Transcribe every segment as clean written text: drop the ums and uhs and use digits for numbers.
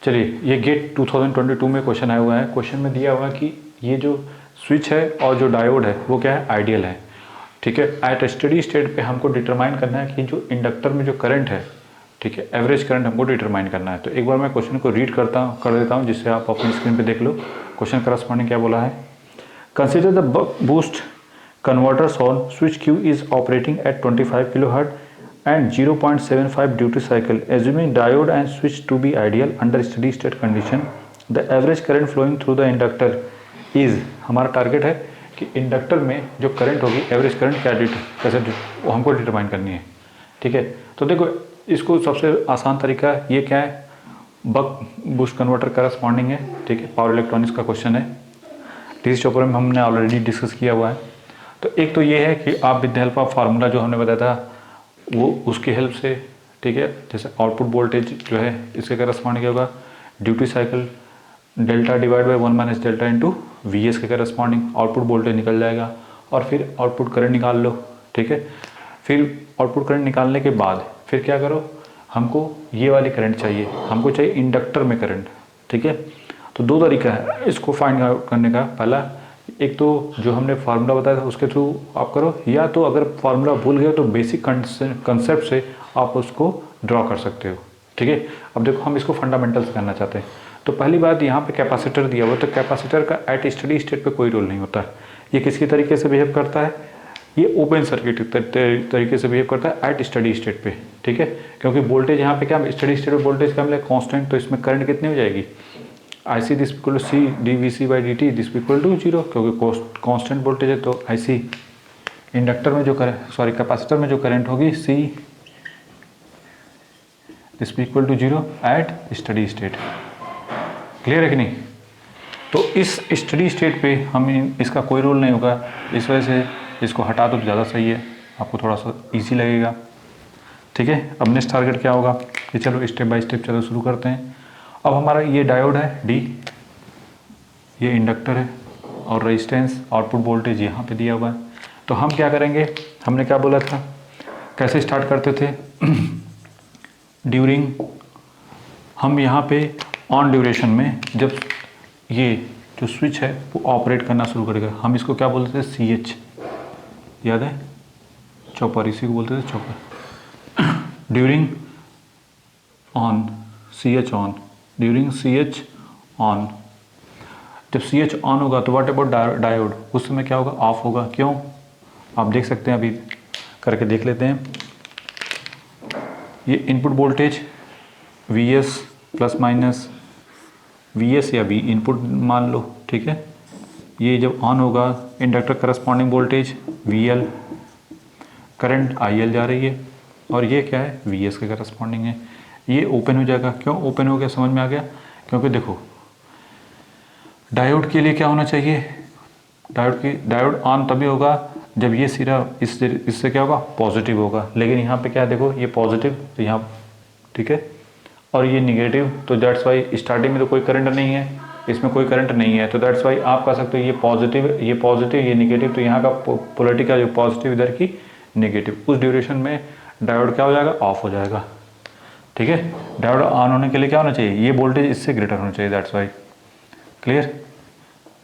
चलिए, ये गेट 2022 में क्वेश्चन आया हुआ है। क्वेश्चन में दिया हुआ है कि ये जो स्विच है और जो डायोड है वो क्या है, आइडियल है। ठीक है, एट स्टडी स्टेट पे हमको डिटरमाइन करना है कि जो इंडक्टर में जो करंट है, ठीक है, एवरेज करंट हमको डिटरमाइन करना है। तो एक बार मैं क्वेश्चन को रीड कर देता हूँ जिससे आप अपनी स्क्रीन पे देख लो क्वेश्चन करस्पॉन्डिंग क्या बोला है। Consider the buck boost converters on switch Q is operating at 25 kHz and 0.75 duty cycle. Assuming diode and switch to be ideal under steady state condition, the average current flowing through the inductor is, हमारा target है कि inductor में जो current होगी, average current क्या कैसे वो हमको डिटरमाइन करनी है। ठीक है, तो देखो इसको सबसे आसान तरीका ये क्या है, बक बूस्ट कन्वर्टर करस्पॉन्डिंग है। ठीक है, पावर इलेक्ट्रॉनिक्स का क्वेश्चन है, डी चोपड़ा में हमने ऑलरेडी डिस्कस किया हुआ है। तो एक तो ये है कि आप विद हेल्प ऑफ फार्मूला जो हमने बताया था वो उसकी हेल्प से, ठीक है, जैसे आउटपुट वोल्टेज जो है इसके करस्पॉन्डिंग क्या होगा, duty cycle delta divide by 1 minus delta into we S के करस्पॉन्डिंग आउटपुट वोल्टेज निकल जाएगा। और फिर आउटपुट करंट निकाल लो। ठीक है, फिर आउटपुट करंट निकालने के बाद फिर क्या करो, हमको ये वाली करंट चाहिए, हमको चाहिए इंडक्टर में करंट। ठीक है, तो दो तरीका है इसको फाइंड आउट करने का। पहला, एक तो जो हमने फार्मूला बताया था उसके थ्रू आप करो, या तो अगर फार्मूला भूल गए तो बेसिक कंसेप्ट से आप उसको ड्रॉ कर सकते हो। ठीक है, अब देखो हम इसको फंडामेंटल से करना चाहते हैं। तो पहली बात, यहाँ पे कैपेसिटर दिया हुआ, तो कैपेसिटर का एट स्टडी स्टेट पे कोई रोल नहीं होता है। ये किसकी तरीके से बिहेव करता है, ये ओपन सर्किट तरीके से बिहेव करता है एट स्टडी स्टेट पे। ठीक है, क्योंकि वोल्टेज यहाँ पे क्या, स्टडी स्टेट में वोल्टेज क्या मिलेगा, कॉन्स्टेंट, तो इसमें करंट कितनी हो जाएगी, I C this equal to C D V C by D T this equal to 0, क्योंकि कांस्टेंट वोल्टेज है। तो आई सी इंडक्टर में जो कैपेसिटर में जो करंट होगी C this equal to 0 at steady state. Clear है कि नहीं। तो इस स्टडी स्टेट पे हम इसका कोई रोल नहीं होगा, इस वजह से इसको हटा दो तो ज़्यादा सही है, आपको थोड़ा सा ईजी लगेगा। ठीक है, अब नेक्स्ट टारगेट क्या होगा, ये चलो स्टेप बाय स्टेप चलो शुरू करते हैं। अब हमारा ये डायोड है डी, ये इंडक्टर है और रेजिस्टेंस आउटपुट वोल्टेज यहाँ पे दिया हुआ है। तो हम क्या करेंगे, हमने क्या बोला था, कैसे स्टार्ट करते थे ड्यूरिंग, हम यहाँ पे ऑन ड्यूरेशन में जब ये जो स्विच है वो ऑपरेट करना शुरू करेगा, हम इसको क्या बोलते थे, सी एच, याद है, चॉपर, इसी को बोलते थे chopper. During on, C H on, during C H on, जब सी एच ऑन होगा तो व्हाट अबाउट डायोड, उस समय क्या होगा, ऑफ होगा। क्यों, आप देख सकते हैं, अभी करके देख लेते हैं। ये input voltage V S plus minus, V S या वी इनपुट मान लो। ठीक है, ये जब ऑन होगा inductor corresponding voltage V L, current I L जा रही है, और ये क्या है, वी एस के करस्पॉन्डिंग है। ये ओपन हो जाएगा। क्यों ओपन हो गया, समझ में आ गया, क्योंकि देखो डायोड के लिए क्या होना चाहिए, डायोड ऑन तभी होगा जब ये सिरा इससे क्या होगा, पॉजिटिव होगा। लेकिन यहाँ पे क्या देखो, ये पॉजिटिव तो यहाँ, ठीक है, और ये निगेटिव, तो दैट्स वाई स्टार्टिंग में तो कोई करंट नहीं है, इसमें कोई करंट नहीं है, तो दैट्स वाई आप कह सकते हो ये पॉजिटिव ये निगेटिव, तो यहाँ का पोलरिटी का जो पॉजिटिव इधर की नेगेटिव, उस ड्यूरेशन में डायोड क्या हो जाएगा, ऑफ हो जाएगा। ठीक है, डायोड ऑन होने के लिए क्या होना चाहिए, ये वोल्टेज इससे ग्रेटर होना चाहिए, दैट्स वाई। क्लियर,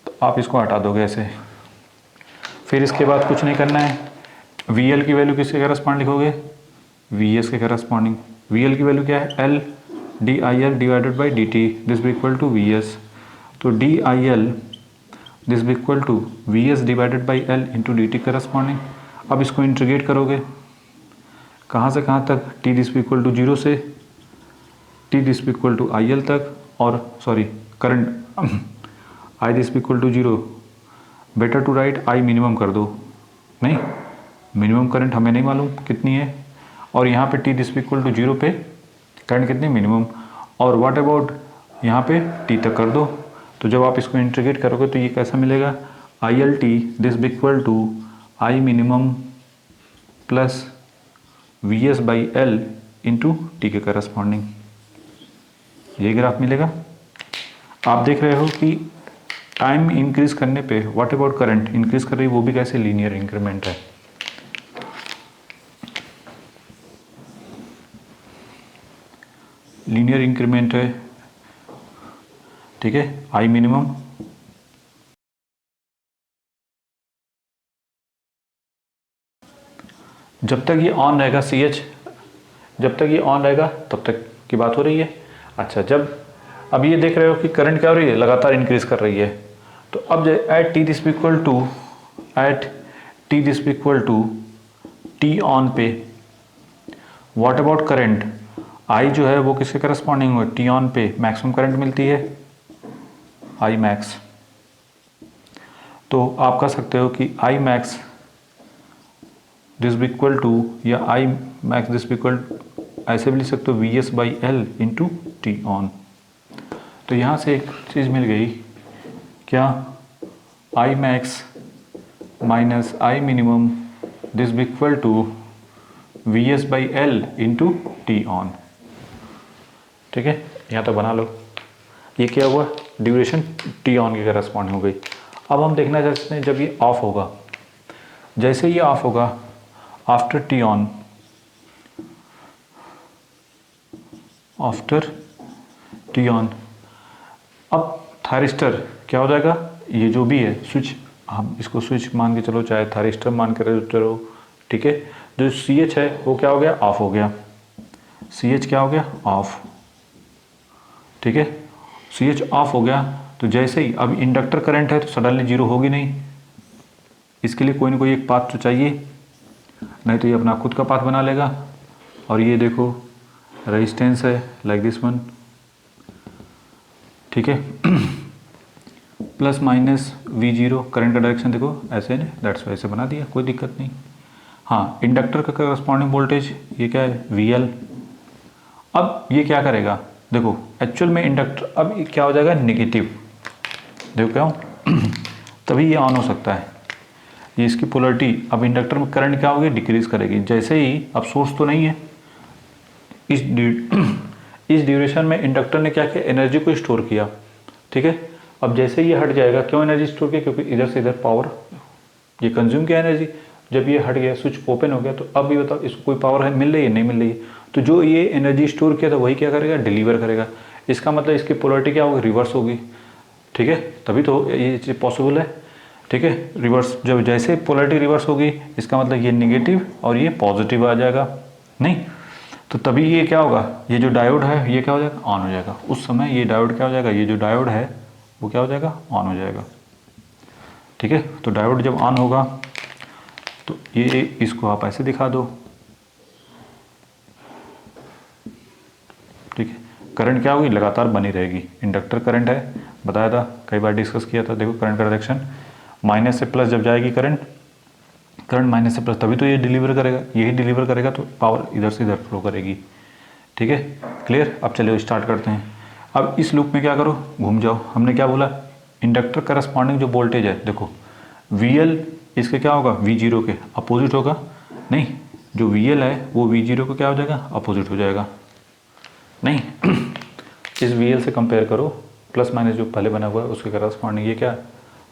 तो आप इसको हटा दोगे ऐसे। फिर इसके बाद कुछ नहीं करना है, वी एल की वैल्यू किसके करस्पॉन्ड लिखोगे, वी एस के करस्पॉन्डिंग। वी एल की वैल्यू क्या है, L D I L divided by D T, this be equal to V S. तो D I L this be equal to V S divided by L into D T corresponding. अब इसको integrate करोगे, कहाँ से कहाँ तक, T this be equal to 0 से T this be equal to I L तक, और sorry current I this be equal to 0, better to write I minimum कर दो, नहीं मिनिमम करंट हमें नहीं मालूम कितनी है, और यहाँ पे T this be equal to 0 पे करंट कितनी, मिनिमम, और व्हाट अबाउट यहाँ पे टी तक कर दो। तो जब आप इसको इंटीग्रेट करोगे तो ये कैसा मिलेगा, I L T this be equal to I minimum plus V S by L into T के करस्पॉन्डिंग, ये ग्राफ मिलेगा। आप देख रहे हो कि टाइम इंक्रीज करने पे व्हाट अबाउट करंट इंक्रीज कर रही है, वो भी कैसे, लीनियर इंक्रीमेंट है। लीनियर इंक्रीमेंट है, ठीक है, आई मिनिमम जब तक ये ऑन रहेगा, सी एच जब तक ये ऑन रहेगा तब तक की बात हो रही है। अच्छा, जब अब ये देख रहे हो कि करंट क्या हो रही है, लगातार इंक्रीज कर रही है, तो अब at T this equal to T on पे व्हाट अबाउट करंट, आई जो है वो किसके करस्पॉन्डिंग हो, टी ऑन पे मैक्सिमम करंट मिलती है, आई मैक्स। तो आप कह सकते हो कि I max this equal to, या आई मैक्स दिस इक्वल, ऐसे भी लिख सकते हो V S by L into T on. तो यहाँ से एक चीज़ मिल गई, क्या, I max minus I minimum this equal to V S by L into T on. ठीक है, यहाँ तक बना लो। ये क्या हुआ, ड्यूरेशन टी ऑन की करस्पॉन्डिंग हो गई। अब हम देखना चाहते हैं जब ये ऑफ होगा, जैसे ये ऑफ होगा आफ्टर टी ऑन, अब थायरिस्टर क्या हो जाएगा, ये जो भी है स्विच, हम इसको स्विच मान के चलो, चाहे थायरिस्टर मान के चलो, ठीक है। जो सी एच है वो क्या हो गया, ऑफ हो गया, सी एच क्या हो गया, ऑफ, ठीक है। सी एच ऑफ हो गया, तो जैसे ही अब इंडक्टर करंट है तो सडनली जीरो होगी नहीं, इसके लिए कोई ना कोई एक पाथ तो चाहिए, नहीं तो ये अपना खुद का पाथ बना लेगा। और ये देखो रेजिस्टेंस है लाइक दिस वन, ठीक है, plus minus we zero, current का डायरेक्शन देखो ऐसे है, दैट्स वाई ऐसे बना दिया, कोई दिक्कत नहीं। हाँ, इंडक्टर का करस्पॉन्डिंग वोल्टेज ये क्या है, वी एल। अब ये क्या करेगा, देखो एक्चुअल में इंडक्टर अब ये क्या हो जाएगा, नेगेटिव, देखो क्या हो तभी ये ऑन हो सकता है, ये इसकी पोलरिटी। अब इंडक्टर में करंट क्या होगी, डिक्रीज करेगी, जैसे ही अब सोर्स तो नहीं है, इस ड्यूरेशन में इंडक्टर ने क्या किया, एनर्जी को स्टोर किया, ठीक है। अब जैसे ये हट जाएगा, क्यों एनर्जी स्टोर किया, क्योंकि इधर से इधर पावर ये कंज्यूम किया एनर्जी। जब ये हट गया, स्विच ओपन हो गया, तो अब ये बताओ इसको कोई पावर है, मिल रही है, नहीं मिल रही है, तो जो ये एनर्जी स्टोर किया था वही क्या करेगा, डिलीवर करेगा। इसका मतलब इसकी पोलरिटी क्या होगी, रिवर्स होगी, ठीक है, तभी तो ये चीज़ पॉसिबल है, ठीक है। रिवर्स, जब जैसे पोलरिटी रिवर्स होगी, इसका मतलब ये निगेटिव और ये पॉजिटिव आ जाएगा, नहीं तो तभी ये क्या होगा, ये जो डायोड है ये क्या हो जाएगा, ऑन हो जाएगा। उस समय ये डायोड क्या हो जाएगा, ये जो डायोड है वो क्या हो जाएगा, ऑन हो जाएगा, ठीक है। तो डायोड जब ऑन होगा तो ये इसको आप ऐसे दिखा दो, ठीक है। करंट क्या होगी, लगातार बनी रहेगी, इंडक्टर करंट है, बताया था, कई बार डिस्कस किया था। देखो करंट का डायरेक्शन माइनस से प्लस जब जाएगी करंट माइनस से प्लस, तभी तो ये डिलीवर करेगा, यही डिलीवर करेगा, तो पावर इधर से इधर फ्लो करेगी, ठीक है, क्लियर। अब चलिए स्टार्ट करते हैं। अब इस लूप में क्या करो, घूम जाओ। हमने क्या बोला, इंडक्टर करस्पॉन्डिंग जो वोल्टेज है, देखो वी एल इसके क्या होगा, वी जीरो के अपोजिट होगा, नहीं जो वी एल है वो वी जीरो को क्या हो जाएगा, अपोजिट हो जाएगा, नहीं इस वी एल से कंपेयर करो, प्लस माइनस जो पहले बना हुआ है उसके करस्पॉन्डिंग ये क्या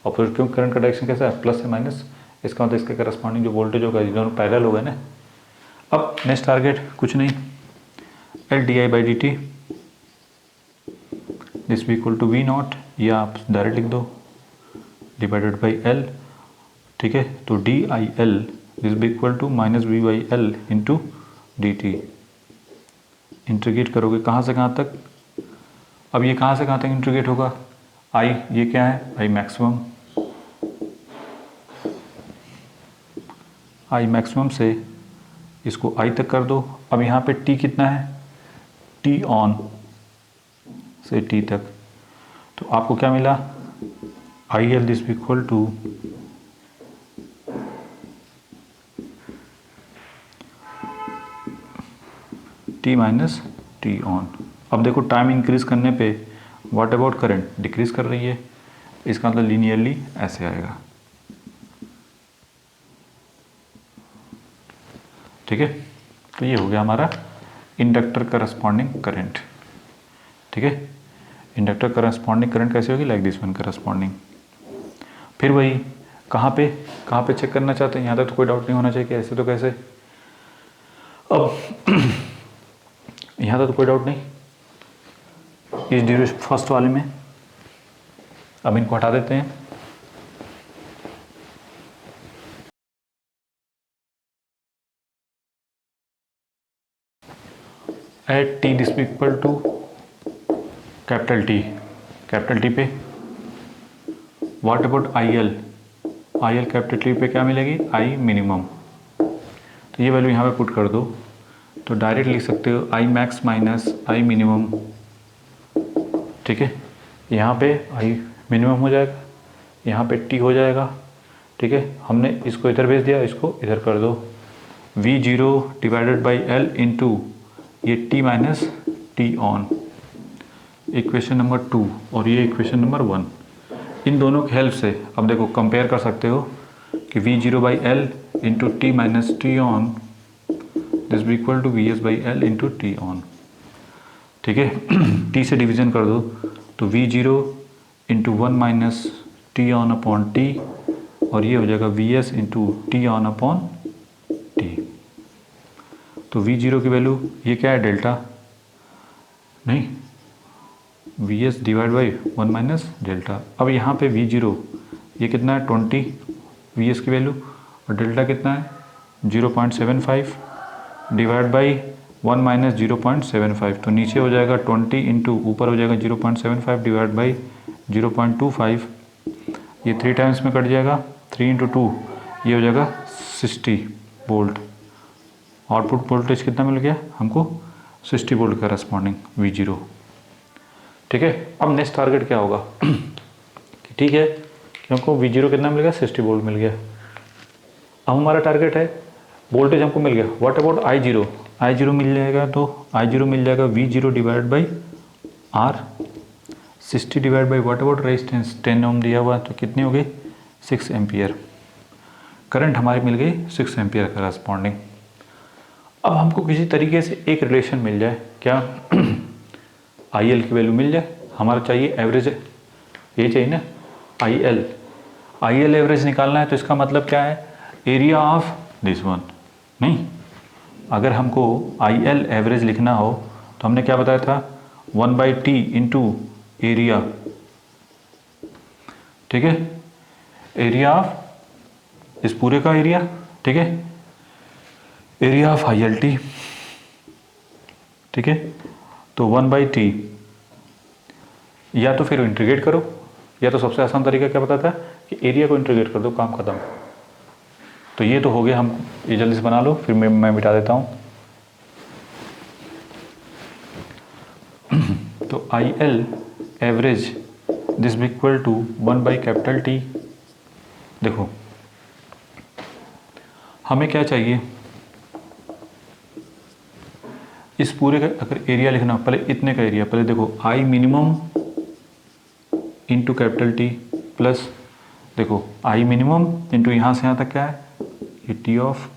अपोजिट, क्यों, करंट का डायरेक्शन कैसा है, प्लस से माइनस, इसका मतलब इसके करस्पॉन्डिंग जो वोल्टेज होगा ये दोनों पैरेलल हो गए ना। अब नेक्स्ट टारगेट कुछ नहीं, L D I by D T this भी इक्वल टू वी नॉट, या आप डायरेक्ट लिख दो डिवाइडेड बाई एल, ठीक है। तो डी आई एल दिस भी equal to minus V by L into D T. Integrate करोगे कहाँ से कहाँ तक, अब ये कहाँ से कहाँ तक इंटीग्रेट होगा, आई ये क्या है, आई मैक्सिमम, आई मैक्सिमम से इसको आई तक कर दो। अब यहाँ पे टी कितना है, टी ऑन से टी तक, तो आपको क्या मिला, I L this equal to T minus T on. अब देखो टाइम इंक्रीज करने पे व्हाट अबाउट करंट, डिक्रीज कर रही है, इसका मतलब लीनियरली ऐसे आएगा, ठीक है। तो ये हो गया हमारा इंडक्टर करस्पॉन्डिंग करंट, ठीक है। इंडक्टर करस्पॉन्डिंग करंट कैसे होगी, लाइक दिस वन करस्पॉन्डिंग। फिर वही कहाँ पे चेक करना चाहते हैं, यहाँ तक तो कोई डाउट नहीं होना चाहिए कि ऐसे तो कैसे। अब यहाँ तक तो कोई डाउट नहीं, इस ड्यूरेशन फर्स्ट वाले में अब इनको हटा देते हैं। At T this equal to capital T पे what about I L capital T पे क्या मिलेगी, आई मिनिमम। तो ये वैल्यू यहाँ पे पुट कर दो, तो डायरेक्ट लिख सकते हो आई मैक्स माइनस आई मिनिमम। ठीक है, यहाँ पे आई मिनिमम हो जाएगा, यहाँ पे टी हो जाएगा। ठीक है, हमने इसको इधर भेज दिया, इसको इधर कर दो। V0 divided by L into ये T minus T on, equation number 2 और ये इक्वेशन नंबर 1। इन दोनों की हेल्प से अब देखो कंपेयर कर सकते हो कि V0 by L into T minus T on this be equal to VS by L into T on. ठीक है, टी से डिवीजन कर दो तो V0 into 1 minus T on upon T, और ये हो जाएगा VS into T on upon T. तो V0 की वैल्यू ये क्या है, डेल्टा नहीं, VS divide by 1 minus delta. अब यहाँ पे V0 ये कितना है 20 VS की वैल्यू, और डेल्टा कितना है 0.75 डिवाइड बाई 1 माइनस 0.75। तो नीचे हो जाएगा 20 इंटू ऊपर हो जाएगा 0.75 डिवाइड बाई 0.25। ये 3 टाइम्स में कट जाएगा, 3 इंटू 2 ये हो जाएगा 60 वोल्ट। आउटपुट वोल्टेज कितना मिल गया हमको, 60 वोल्ट का करस्पॉन्डिंग V0। ठीक है, अब नेक्स्ट टारगेट क्या होगा ठीक है, हमको V0 कितना मिल गया, 60 वोल्ट मिल गया। अब हमारा टारगेट है वोल्टेज हमको मिल गया, व्हाट अबाउट I0 मिल जाएगा, तो I0 मिल जाएगा V0 divide by R, 60 divide by what about resistance 10 ओम दिया हुआ, तो कितनी हो गई 6 एम्पियर। करंट हमारी मिल गई 6 एम्पियर करस्पॉन्डिंग। अब हमको किसी तरीके से एक रिलेशन मिल जाए, क्या IL की वैल्यू मिल जाए, हमारा चाहिए एवरेज, ये चाहिए ना IL एवरेज निकालना है। तो इसका मतलब क्या है, एरिया ऑफ दिस वन नहीं, अगर हमको IL एवरेज लिखना हो तो हमने क्या बताया था 1/T इंटू एरिया। ठीक है, एरिया ऑफ इस पूरे का एरिया, ठीक है, एरिया ऑफ ILT। ठीक है, तो 1/T, या तो फिर इंटीग्रेट करो, या तो सबसे आसान तरीका क्या बताता है कि एरिया को इंटीग्रेट कर दो, काम खत्म। तो ये तो हो गया, हम ये जल्दी से बना लो, फिर मैं मिटा देता हूँ। तो IL average this be equal to 1/T। देखो हमें क्या चाहिए, इस पूरे का अगर एरिया लिखना, पहले इतने का एरिया, पहले देखो I minimum into T plus देखो I मिनिमम इंटू यहाँ से यहाँ तक क्या है ये T ऑफ,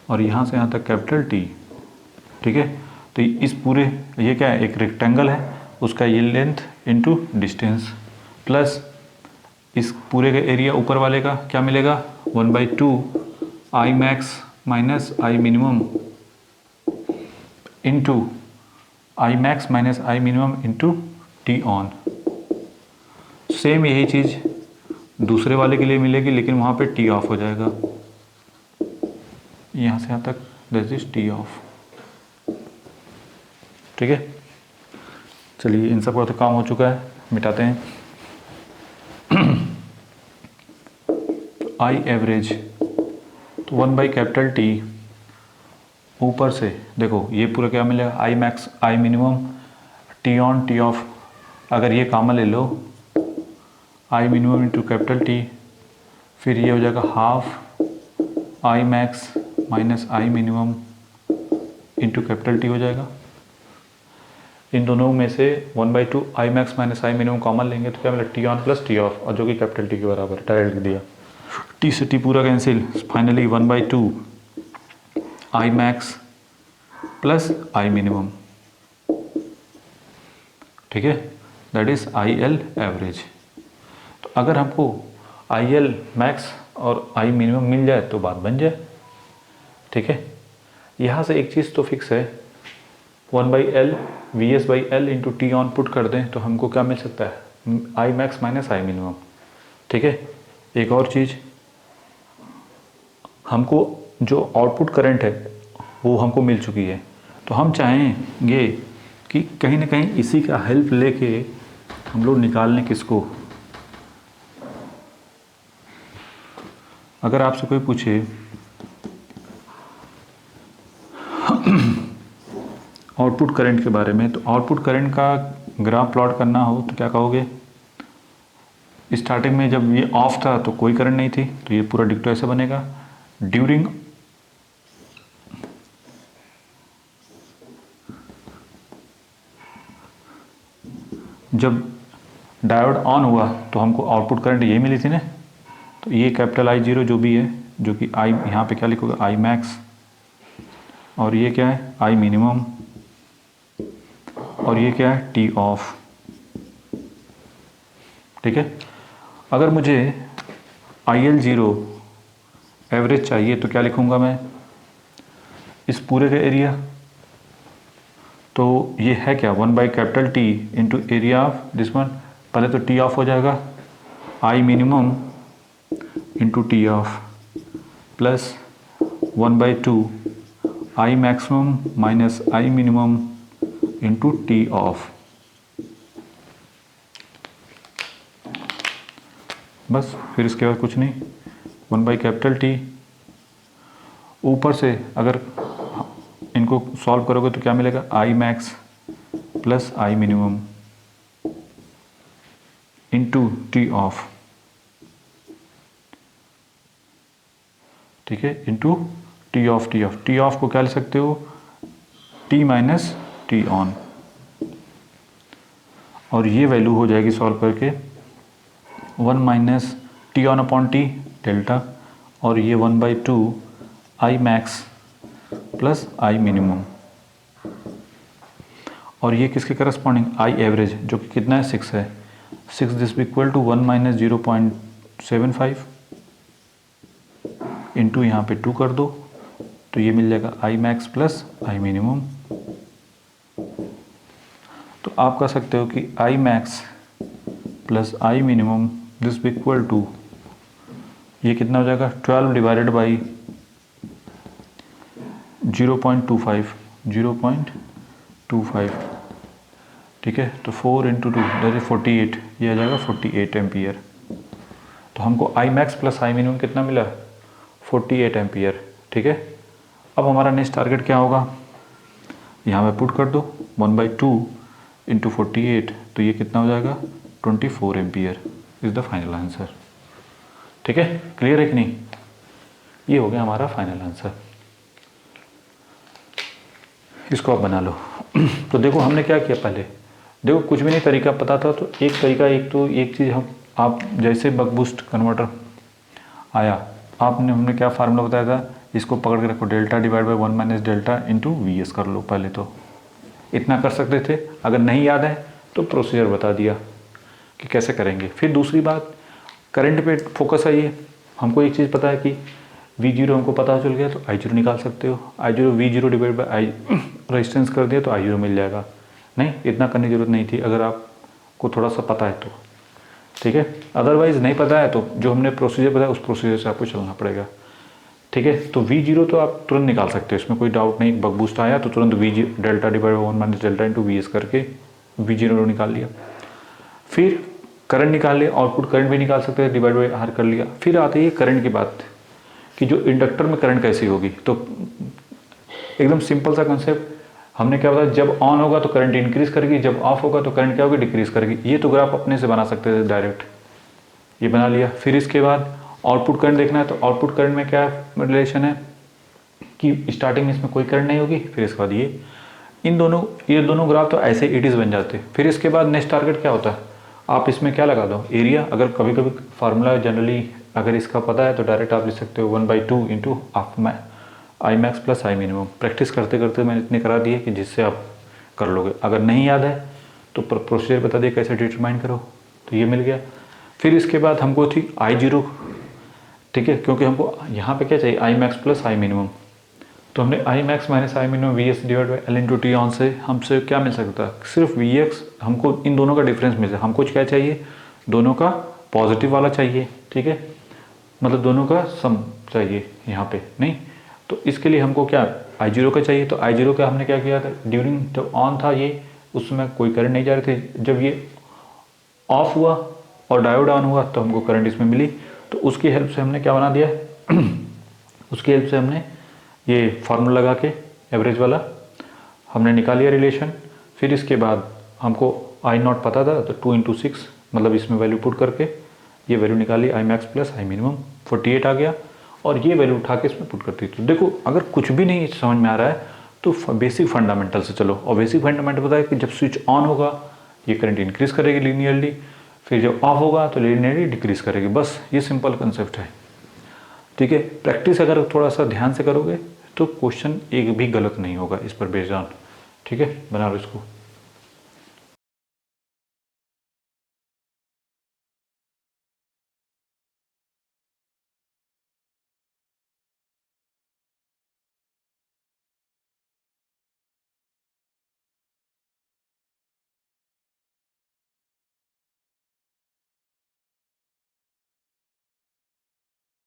और यहाँ से यहाँ तक T। ठीक है, तो इस पूरे ये क्या है, एक रेक्टेंगल है, उसका ये लेंथ इंटू डिस्टेंस, प्लस इस पूरे का एरिया ऊपर वाले का क्या मिलेगा 1/2 I max minus I minimum into I max minus I minimum into T on. Same यही चीज़ दूसरे वाले के लिए मिलेगी, लेकिन वहाँ पे T ऑफ हो जाएगा, यहाँ से यहाँ तक दिस इज T ऑफ। ठीक है, चलिए इन सब का तो काम हो चुका है, मिटाते हैं। I एवरेज तो 1/T, ऊपर से देखो ये पूरा क्या मिलेगा I max I minimum T on T of, अगर ये कॉमन ले लो I मिनिमम इंटू T, फिर ये हो जाएगा half I max minus I minimum into T हो जाएगा। इन दोनों में से 1/2 I max minus I minimum common लेंगे तो क्या मिला T on plus T of, और जो कि T के बराबर डायरेक्ट लिख दिया, T से T पूरा cancel, finally 1/2 I max plus I minimum. ठीक है, दैट इज IL एवरेज। तो अगर हमको IL मैक्स और I मिनिमम मिल जाए तो बात बन जाए। ठीक है, यहाँ से एक चीज़ तो फिक्स है, 1/L VS/L into T on put कर दें तो हमको क्या मिल सकता है आई मैक्स माइनस आई मिनिमम। ठीक है, एक और चीज़, हमको जो आउटपुट करंट है वो हमको मिल चुकी है, तो हम चाहेंगे कि कहीं ना कहीं इसी का हेल्प लेके हम लोग निकाल लें किसको। अगर आपसे कोई पूछे आउटपुट करंट के बारे में, तो आउटपुट करंट का ग्राफ प्लॉट करना हो तो क्या कहोगे? स्टार्टिंग में जब ये ऑफ था तो कोई करंट नहीं थी, तो ये पूरा डिक्टो ऐसे बनेगा। ड्यूरिंग जब डायोड ऑन हुआ तो हमको आउटपुट करंट ये मिली थी ना, तो ये कैपिटल आई जीरो जो भी है, जो कि आई यहाँ पे क्या लिखोगे, आई मैक्स, और ये क्या है, आई मिनिमम, और ये क्या है, टी ऑफ। ठीक है, अगर मुझे आई एल जीरो एवरेज चाहिए तो क्या लिखूंगा मैं, इस पूरे का एरिया, तो ये है क्या, capital T into area of this one. पहले तो टी ऑफ हो जाएगा, I minimum into T off, plus 1/2 I maximum minus I minimum into T off. बस, फिर इसके बाद कुछ नहीं, 1/कैपिटल टी। ऊपर से अगर इनको सॉल्व करोगे तो क्या मिलेगा, आई max plus I minimum into T of. ठीक है, into T of. T of को क्या लिख सकते हो, टी माइनस टी ऑन, और ये वैल्यू हो जाएगी सॉल्व करके 1 minus T on upon T delta, और ये 1/2 आई मैक्स प्लस आई मिनिमम, और ये किसके करस्पॉन्डिंग, आई एवरेज, जो कि कितना है, 6 है। 6 this equal to 1 minus 0.75 into यहाँ पे 2 कर दो, तो ये मिल जाएगा I max plus I minimum. तो आप कह सकते हो कि I max plus I minimum this equal to, ये कितना हो जाएगा, 12 डिवाइडेड बाई 0.25। ठीक है, तो 4 इंटू 2 दैट इज 48, ये आ जाएगा 48 एम्पियर। तो हमको आई मैक्स प्लस आई मिनिमम कितना मिला, 48 एम्पियर। ठीक है, अब हमारा नेक्स्ट टारगेट क्या होगा, यहाँ पे पुट कर दो 1/2 इंटू 48, तो ये कितना हो जाएगा, 24 ampere is the final answer. ठीक है, क्लियर है कि नहीं? ये हो गया हमारा फाइनल आंसर। इसको आप बना लो। तो देखो हमने क्या किया, पहले देखो कुछ भी नहीं तरीका पता था, तो एक तरीका, एक चीज़ हम, आप जैसे बक बूस्ट कन्वर्टर आया, हमने क्या फार्मूला बताया था, इसको पकड़ के रखो, delta divide by 1 minus delta into V S कर लो। पहले तो इतना कर सकते थे, अगर नहीं याद है तो प्रोसीजर बता दिया कि कैसे करेंगे। फिर दूसरी बात, करंट पे फोकस आइए। हमको एक चीज़ पता है कि V0 हमको पता चल गया, तो I0 निकाल सकते हो। I0 V0 divide by I resistance कर दिया तो I0 मिल जाएगा। नहीं, इतना करने की जरूरत नहीं थी, अगर आपको थोड़ा सा पता है तो। ठीक है, अदरवाइज नहीं पता है तो जो हमने प्रोसीजर बताया उस प्रोसीजर से आपको चलना पड़ेगा। ठीक है, तो V0 तो आप तुरंत निकाल सकते हो, इसमें कोई डाउट नहीं। बक बूस्ट आया तो तुरंत V0 delta divide by 1 minus delta into V S करके V0 निकाल लिया। फिर करंट निकाल लिया, आउटपुट करंट भी निकाल सकते हैं, डिवाइड बाई आर कर लिया। फिर आती है करंट की बात कि जो इंडक्टर में करंट कैसी होगी। तो एकदम सिंपल सा कॉन्सेप्ट, हमने क्या बताया, जब ऑन होगा तो करंट इंक्रीज करेगी, जब ऑफ होगा तो करंट क्या होगी, डिक्रीज करेगी। ये तो ग्राफ अपने से बना सकते थे डायरेक्ट, ये बना लिया। फिर इसके बाद आउटपुट करंट देखना है, तो आउटपुट करंट में क्या रिलेशन है कि स्टार्टिंग में इसमें कोई करंट नहीं होगी, फिर इसके बाद ये दोनों ग्राफ तो ऐसे इट इज़ बन जाते। फिर इसके बाद नेक्स्ट टारगेट क्या होता है, आप इसमें क्या लगा दो, एरिया। अगर कभी कभी फार्मूला जनरली अगर इसका पता है तो डायरेक्ट आप लिख सकते हो 1/2 into I max plus I minimum. Practice करते करते मैंने इतने करा दिए कि जिससे आप कर लोगे। अगर नहीं याद है तो प्रोसीजर बता दिए कैसे डिटरमाइन करो, तो ये मिल गया। फिर इसके बाद हमको थी I0, ठीक है, क्योंकि हमको यहाँ पे क्या चाहिए, आई मैक्स प्लस आई मिनिमम। तो हमने आई max minus I minimum V S divide by L into T on से हमसे क्या मिल सकता है, सिर्फ वी एक्स हमको इन दोनों का डिफरेंस मिल सकता है। हमको क्या चाहिए, दोनों का पॉजिटिव वाला चाहिए, ठीक है, मतलब दोनों का सम चाहिए यहाँ पे नहीं। तो इसके लिए हमको क्या आई जीरो का चाहिए। तो आई जीरो का हमने क्या किया था, ड्यूरिंग जब ऑन था ये उसमें कोई करंट नहीं जा रहे थे, जब ये ऑफ हुआ और डायोड ऑन हुआ तो हमको करंट इसमें मिली। तो उसकी हेल्प से हमने क्या बना दिया उसकी हेल्प से हमने ये फार्मूला लगा के एवरेज वाला हमने निकाल लिया रिलेशन। फिर इसके बाद हमको आई नॉट पता था तो 2 × 6 मतलब इसमें वैल्यू पुट करके ये वैल्यू निकाली, आई मैक्स प्लस आई मिनिमम 48 आ गया और ये वैल्यू उठा के इसमें पुट करती। तो देखो अगर कुछ भी नहीं समझ में आ रहा है तो बेसिक फंडामेंटल से चलो, और बेसिक फंडामेंटल पता है कि जब स्विच ऑन होगा ये करंट इंक्रीज करेगी लीनियरली, फिर जब ऑफ होगा तो लीनियरली डिक्रीज करेगी। बस ये सिंपल कंसेप्ट है, ठीक है। प्रैक्टिस अगर थोड़ा सा ध्यान से करोगे तो क्वेश्चन एक भी गलत नहीं होगा इस पर बेस्ड ऑन, ठीक है। बना लो इसको।